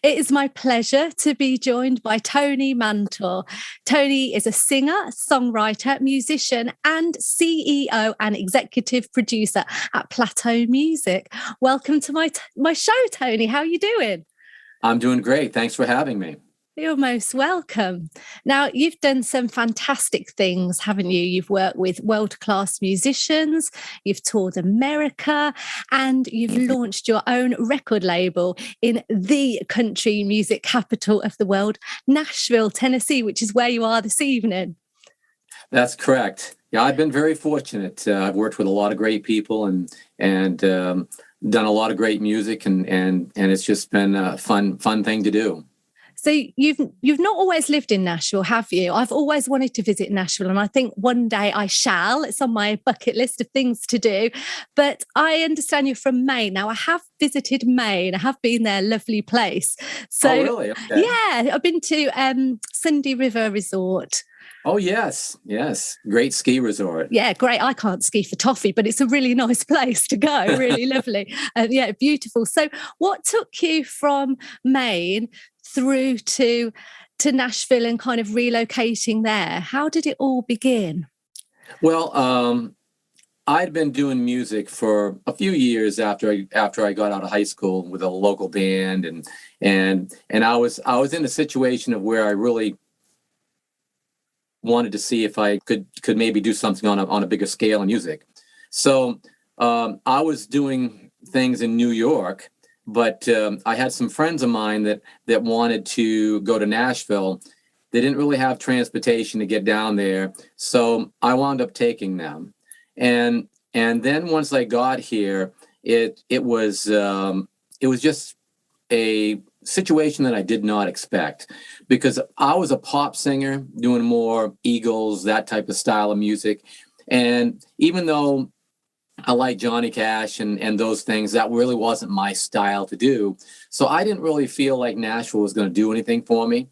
It is my pleasure to be joined by Tony MANTOR. Tony is a singer, songwriter, musician, and CEO and executive producer at Plateau Music. Welcome to my show, Tony. How are you doing? I'm doing great. Thanks for having me. You're most welcome. Now, you've done some fantastic things, haven't you? You've worked with world-class musicians, you've toured America, and you've launched your own record label in the country music capital of the world, Nashville, Tennessee, which is where you are this evening. That's correct. Yeah, I've been very fortunate. I've worked with a lot of great people and done a lot of great music, and it's just been a fun thing to do. So you've not always lived in Nashville, have you? I've always wanted to visit Nashville, and I think one day I shall. It's on my bucket list of things to do. But I understand you're from Maine. Now, I have visited Maine. I have been there, lovely place. So, oh, really? Okay. Yeah, I've been to Sunday River Resort. Oh, yes. Great ski resort. Yeah, great. I can't ski for toffee, but it's a really nice place to go. Really lovely. Yeah, beautiful. So what took you from Maine through to Nashville and kind of relocating there? How did it all begin? Well, I'd been doing music for a few years after I got out of high school with a local band, and I was in a situation of where I really wanted to see if I could maybe do something on a bigger scale in music. So I was doing things in New York, but I had some friends of mine that wanted to go to Nashville. They didn't really have transportation to get down there, so I wound up taking them. And then once I got here, it was just a situation that I did not expect, because I was a pop singer doing more Eagles, that type of style of music. And even though I like Johnny Cash and those things, that really wasn't my style to do. So I didn't really feel like Nashville was going to do anything for me.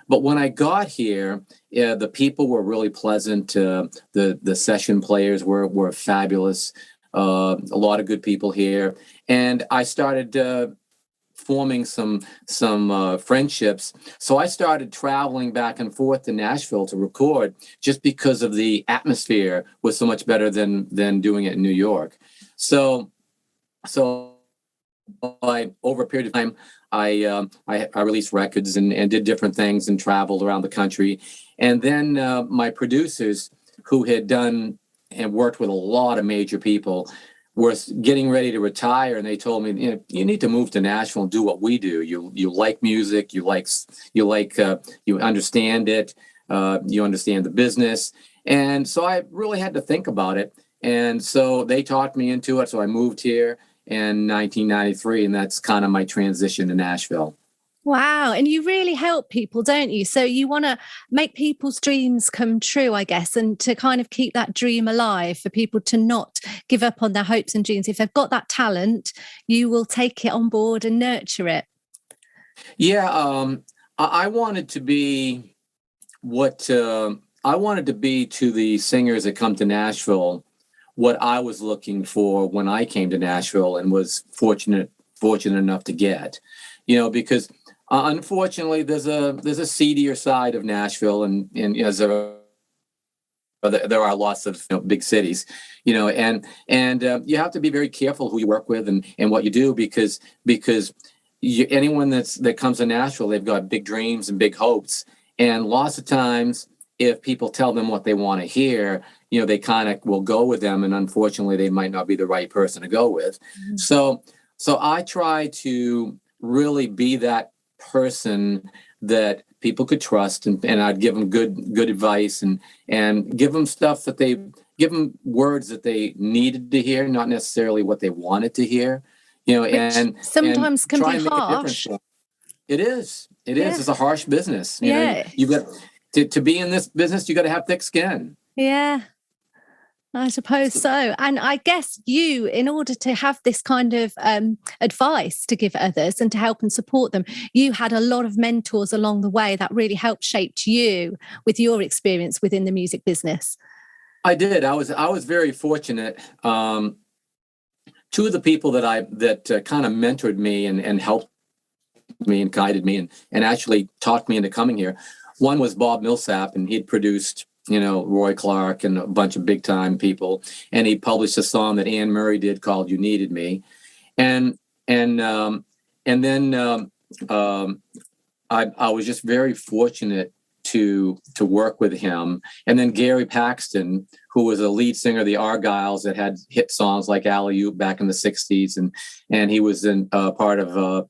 But when I got here, the people were really pleasant. The session players were fabulous. A lot of good people here. And I started forming some friendships. So I started traveling back and forth to Nashville to record, just because of the atmosphere was so much better than doing it in New York. So over a period of time, I released records and did different things and traveled around the country. And then my producers, who had done and worked with a lot of major people, were getting ready to retire, and they told me, you need to move to Nashville and do what we do. You like music, you understand it, you understand the business. And so I really had to think about it. And so they talked me into it. So I moved here in 1993, and that's kind of my transition to Nashville. Wow. And you really help people, don't you? So you want to make people's dreams come true, I guess, and to kind of keep that dream alive, for people to not give up on their hopes and dreams. If they've got that talent, you will take it on board and nurture it. Yeah. I wanted to be I wanted to be to the singers that come to Nashville what I was looking for when I came to Nashville and was fortunate enough to get, because unfortunately, there's a seedier side of Nashville, and there are lots of big cities, and you have to be very careful who you work with and what you do, because anyone that comes to Nashville, they've got big dreams and big hopes, and lots of times, if people tell them what they want to hear, they kind of will go with them, and unfortunately, they might not be the right person to go with. Mm-hmm. So I try to really be that person that people could trust, and I'd give them good advice and give them stuff give them words that they needed to hear, not necessarily what they wanted to hear, and sometimes and can be harsh. It is. It's a harsh business. You've got to be in this business, you got to have thick skin. Yeah. I suppose so. And I guess you, in order to have this kind of advice to give others and to help and support them, you had a lot of mentors along the way that really helped shape you with your experience within the music business. I did. I was very fortunate. Two of the people that kind of mentored me and helped me and guided me and actually talked me into coming here. One was Bob Millsap, and he'd produced, Roy Clark and a bunch of big time people. And he published a song that Anne Murray did called "You Needed Me," and then I was just very fortunate to work with him. And then Gary Paxton, who was a lead singer of the Argyles that had hit songs like Alley Oop back in the 60s. And he was in part of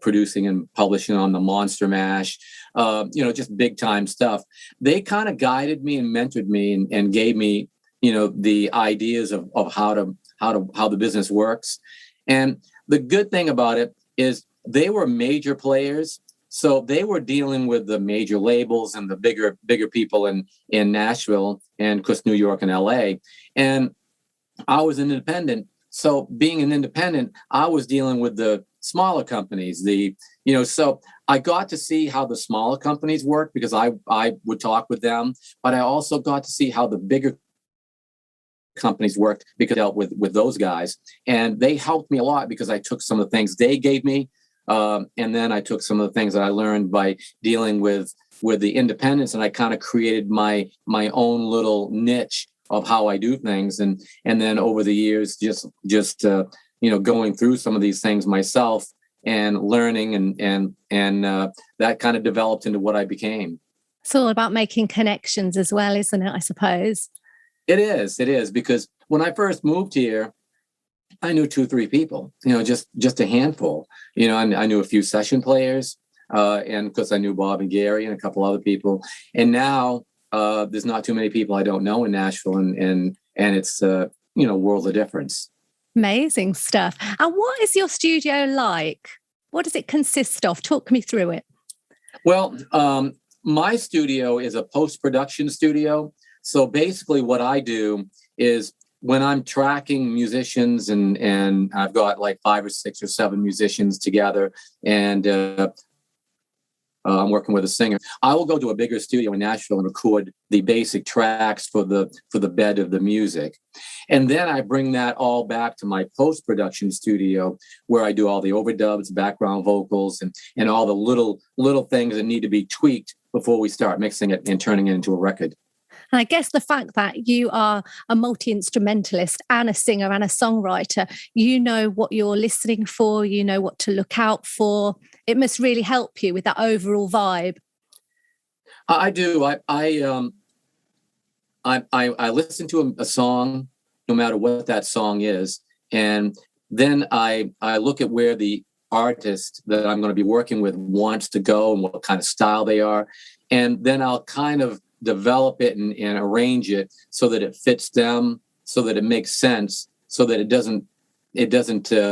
producing and publishing on the Monster Mash, just big time stuff. They kind of guided me and mentored me and gave me, the ideas of how the business works. And the good thing about it is they were major players. So they were dealing with the major labels and the bigger people in Nashville and, of course, New York and LA. And I was an independent. So being an independent, I was dealing with the smaller companies, so I got to see how the smaller companies work because I would talk with them, but I also got to see how the bigger companies worked because I dealt with those guys. And they helped me a lot because I took some of the things they gave me. And then I took some of the things that I learned by dealing with the independents, and I kind of created my own little niche of how I do things. And then over the years, just going through some of these things myself and learning and that kind of developed into what I became. It's all about making connections as well, isn't it? I suppose. It is because when I first moved here, I knew 2-3 people, just a handful, and I knew a few session players, and of course I knew Bob and Gary and a couple other people. And now there's not too many people I don't know in Nashville, and it's world of difference. Amazing stuff. And what is your studio like? What does it consist of? Talk me through it. Well, my studio is a post-production studio. So basically what I do is when I'm tracking musicians and I've got like 5 or 6 or 7 musicians together and I'm working with a singer, I will go to a bigger studio in Nashville and record the basic tracks for the bed of the music. And then I bring that all back to my post-production studio where I do all the overdubs, background vocals, and all the little things that need to be tweaked before we start mixing it and turning it into a record. And I guess the fact that you are a multi-instrumentalist and a singer and a songwriter, you know what you're listening for, you know what to look out for. It must really help you with that overall vibe. I do. I listen to a song, no matter what that song is, and then I look at where the artist that I'm going to be working with wants to go and what kind of style they are, and then I'll kind of develop it and arrange it so that it fits them, so that it makes sense, so that it doesn't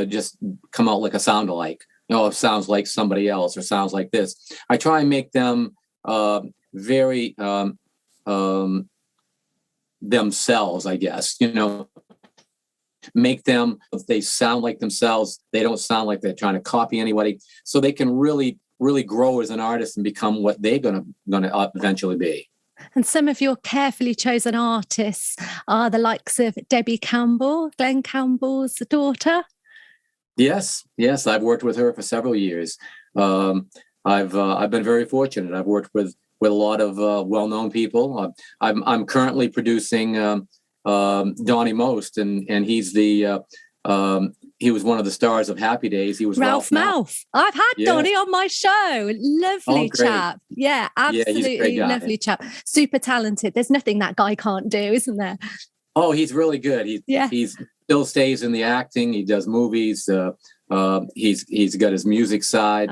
just come out like a sound-alike. It sounds like somebody else or sounds like this. I try and make them very themselves, I guess. Make them, if they sound like themselves, they don't sound like they're trying to copy anybody, so they can really, really grow as an artist and become what they're gonna eventually be. And some of your carefully chosen artists are the likes of Debbie Campbell, Glenn Campbell's daughter. Yes, I've worked with her for several years. I've been very fortunate. I've worked with a lot of well-known people. I'm currently producing Donnie Most, and he's he was one of the stars of Happy Days. He was Ralph Mouth. I've had Donnie on my show. Lovely chap. Yeah, absolutely he's a great guy. Lovely chap. Super talented. There's nothing that guy can't do, isn't there? Oh, he's really good. He's still stays in the acting. He does movies. He's got his music side.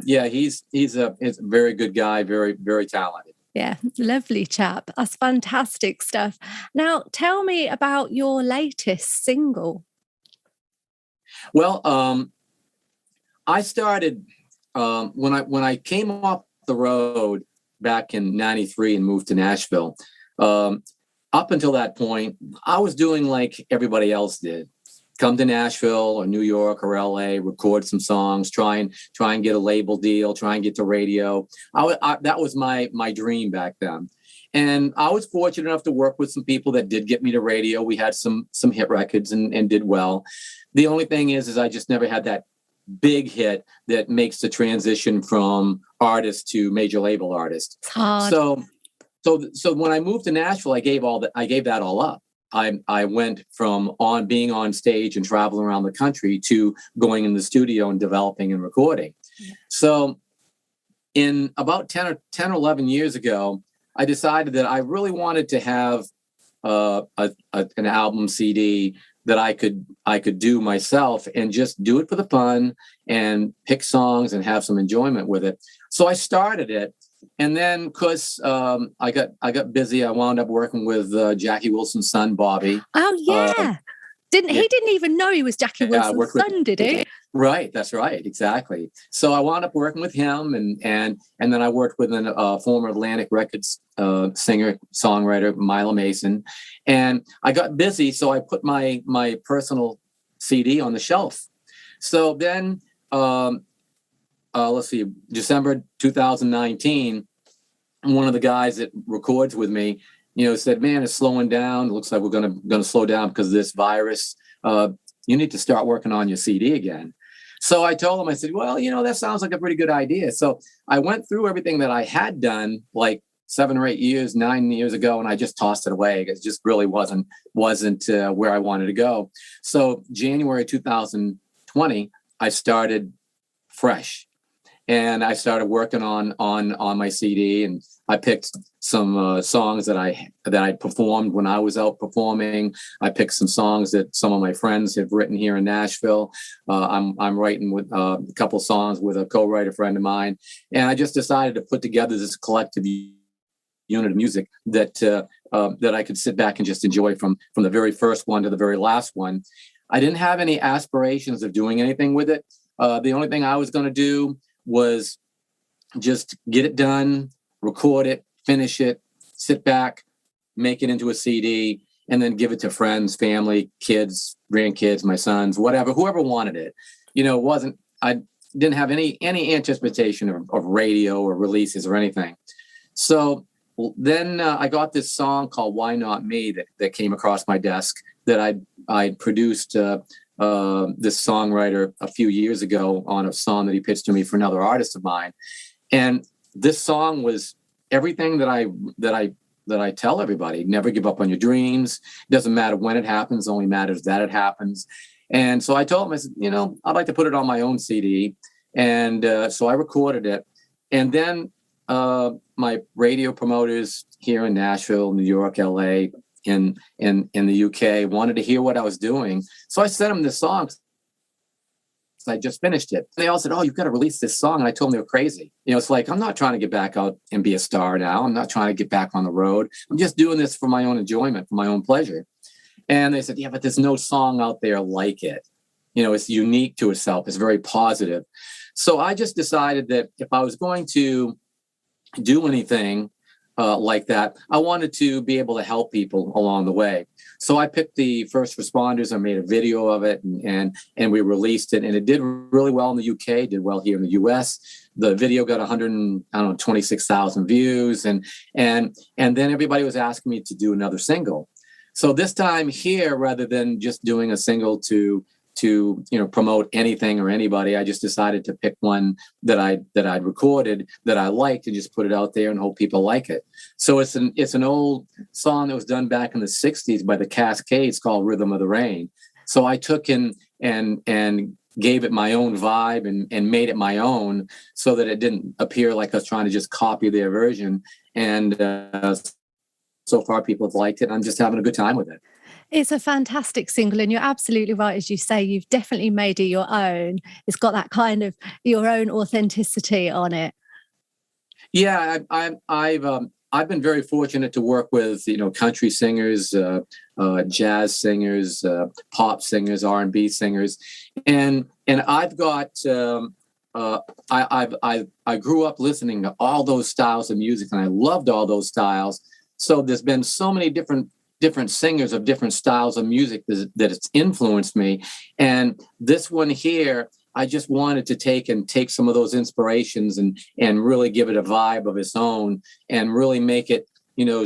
He's a very good guy. Very, very talented. Yeah, lovely chap. That's fantastic stuff. Now, tell me about your latest single. Well, I started when I came off the road back in '93 and moved to Nashville. Up until that point, I was doing like everybody else did. Come to Nashville or New York or LA, record some songs, try and get a label deal, try and get to radio. That was my dream back then. And I was fortunate enough to work with some people that did get me to radio. We had some hit records and did well. The only thing is I just never had big hit that makes the transition from artist to major label artist. It's hard. So when I moved to Nashville, I gave that all up. I went from being on stage and traveling around the country to going in the studio and developing and recording. Yeah. So in about 10 or 11 years ago, I decided that I really wanted to have an album CD that I could do myself and just do it for the fun and pick songs and have some enjoyment with it. So I started it. And then, because I got busy, I wound up working with Jackie Wilson's son, Bobby. Oh yeah, he didn't even know he was Jackie Wilson's son, did he? Right, that's right, exactly. So I wound up working with him, and then I worked with a former Atlantic Records singer songwriter, Mila Mason, and I got busy, so I put my personal CD on the shelf. So then. Let's see, December 2019, one of the guys that records with me, said, "Man, it's slowing down. It looks like we're gonna slow down because of this virus. You need to start working on your CD again." So I told him, I said, "Well, that sounds like a pretty good idea." So I went through everything that I had done like 7 or 8 years, 9 years ago, and I just tossed it away. It just really wasn't where I wanted to go. So January 2020, I started fresh. And I started working on my CD, and I picked some songs that I performed when I was out performing. I picked some songs that some of my friends have written here in Nashville. I'm writing with a couple songs with a co-writer friend of mine, and I just decided to put together this collective unit of music that I could sit back and just enjoy from the very first one to the very last one. I didn't have any aspirations of doing anything with it. The only thing I was going to do was just get it done, record it, finish it, sit back, make it into a CD, and then give it to friends, family, kids, grandkids, my sons, whoever wanted it. I didn't have any anticipation of radio or releases or anything. So then I got this song called "Why Not Me" that came across my desk that I produced. This songwriter a few years ago on a song that he pitched to me for another artist of mine, and this song was everything that I tell everybody: never give up on your dreams. It doesn't matter when it happens; only matters that it happens. And so I told him, I said, I'd like to put it on my own CD, and so I recorded it. And then my radio promoters here in Nashville, New York, LA. In the UK wanted to hear what I was doing. So I sent them this song. I just finished it. They all said, "Oh, you've got to release this song." And I told them they were crazy. It's like, I'm not trying to get back out and be a star now. I'm not trying to get back on the road. I'm just doing this for my own enjoyment, for my own pleasure. And they said, "Yeah, but there's no song out there like it. It's unique to itself. It's very positive." So I just decided that if I was going to do anything like that, I wanted to be able to help people along the way. So I picked the first responders. I made a video of it, and we released it, and it did really well in the UK. Did well here in the US. The video got 26,000 views, and then everybody was asking me to do another single. So this time here, rather than just doing a single to promote anything or anybody, I just decided to pick one that I'd recorded that I liked and just put it out there and hope people like it. So it's an old song that was done back in the 60s by the Cascades called "Rhythm of the Rain." So I took and gave it my own vibe and made it my own, so that it didn't appear like I was trying to just copy their version. And so far people have liked it. I'm just having a good time with it. It's a fantastic single, and you're absolutely right. As you say, you've definitely made it your own. It's got that kind of your own authenticity on it. Yeah, I've been very fortunate to work with country singers, jazz singers, pop singers, R&B singers, and I've got I grew up listening to all those styles of music, and I loved all those styles. So there's been so many different singers of different styles of music that it's influenced me. And this one here, I just wanted to take some of those inspirations and really give it a vibe of its own, and really make it,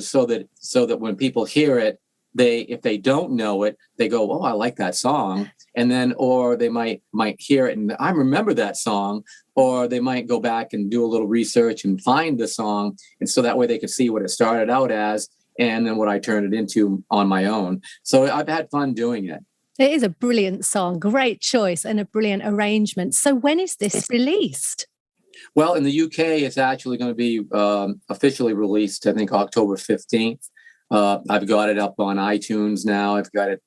so that when people hear it, if they don't know it, they go, "Oh, I like that song," and then, or they might hear it and I remember that song, or they might go back and do a little research and find the song, and so that way they could see what it started out as, and then what I turned it into on my own. So I've had fun doing it. It is a brilliant song, great choice, and a brilliant arrangement. So when is this released? Well, in the UK, it's actually going to be officially released, I think, October 15th. I've got it up on iTunes now. I've got it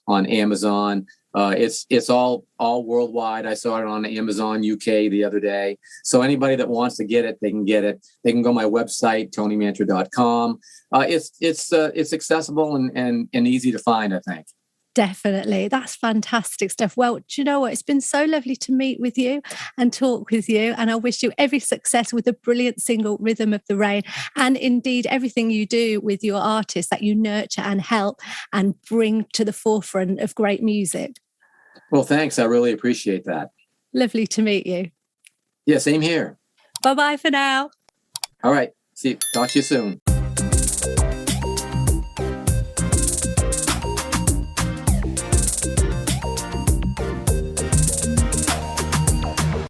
on Amazon. It's all worldwide. I saw it on Amazon UK the other day. So anybody that wants to get it, they can get it. They can go to my website, tonymantor.com. It's accessible and easy to find, I think. Definitely. That's fantastic stuff. Well, do you know what? It's been so lovely to meet with you and talk with you. And I wish you every success with the brilliant single Rhythm of the Rain, and indeed everything you do with your artists that you nurture and help and bring to the forefront of great music. Well, thanks. I really appreciate that. Lovely to meet you. Yeah, same here. Bye-bye for now. All right. See you. Talk to you soon.